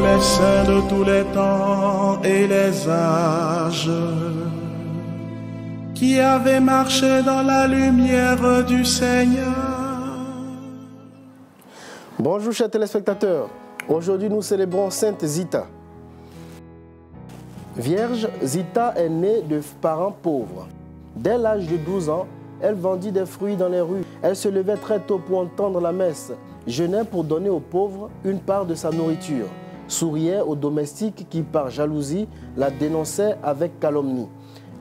les saints de tous les temps et les âges, qui avaient marché dans la lumière du Seigneur. Bonjour chers téléspectateurs, aujourd'hui nous célébrons Sainte Zita. Vierge, Zita est née de parents pauvres. Dès l'âge de 12 ans, elle vendit des fruits dans les rues. Elle se levait très tôt pour entendre la messe, jeûnait pour donner aux pauvres une part de sa nourriture, souriait aux domestiques qui, par jalousie, la dénonçaient avec calomnie.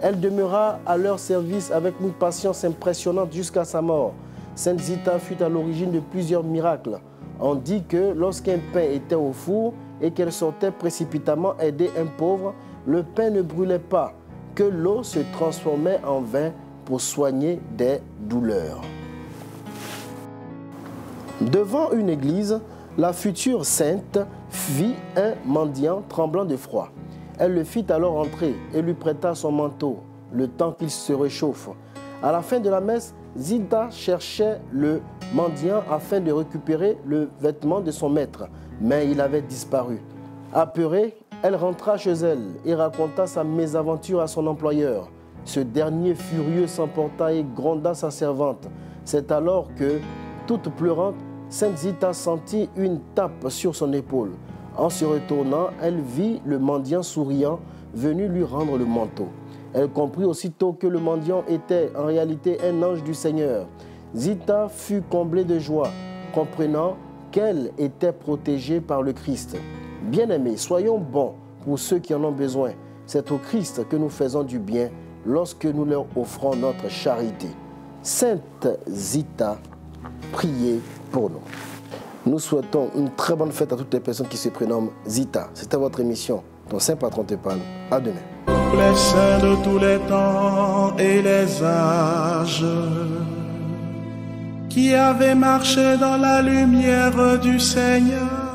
Elle demeura à leur service avec une patience impressionnante jusqu'à sa mort. Sainte Zita fut à l'origine de plusieurs miracles. On dit que lorsqu'un pain était au four et qu'elle sortait précipitamment aider un pauvre, le pain ne brûlait pas, que l'eau se transformait en vin pour soigner des douleurs. Devant une église, la future sainte vit un mendiant tremblant de froid. Elle le fit alors entrer et lui prêta son manteau, le temps qu'il se réchauffe. À la fin de la messe, Zita cherchait le mendiant afin de récupérer le vêtement de son maître, mais il avait disparu. Apeurée, elle rentra chez elle et raconta sa mésaventure à son employeur. Ce dernier, furieux, s'emporta et gronda sa servante. C'est alors que, toute pleurante, Sainte Zita sentit une tape sur son épaule. En se retournant, elle vit le mendiant souriant venu lui rendre le manteau. Elle comprit aussitôt que le mendiant était en réalité un ange du Seigneur. Zita fut comblée de joie, comprenant qu'elle était protégée par le Christ. Bien-aimés, soyons bons pour ceux qui en ont besoin. C'est au Christ que nous faisons du bien lorsque nous leur offrons notre charité. Sainte Zita, priez pour nous. Nous souhaitons une très bonne fête à toutes les personnes qui se prénomment Zita. C'était votre émission. Ton Saint Patron te parle. À demain. Les saints de tous les temps et les âges, qui avaient marché dans la lumière du Seigneur.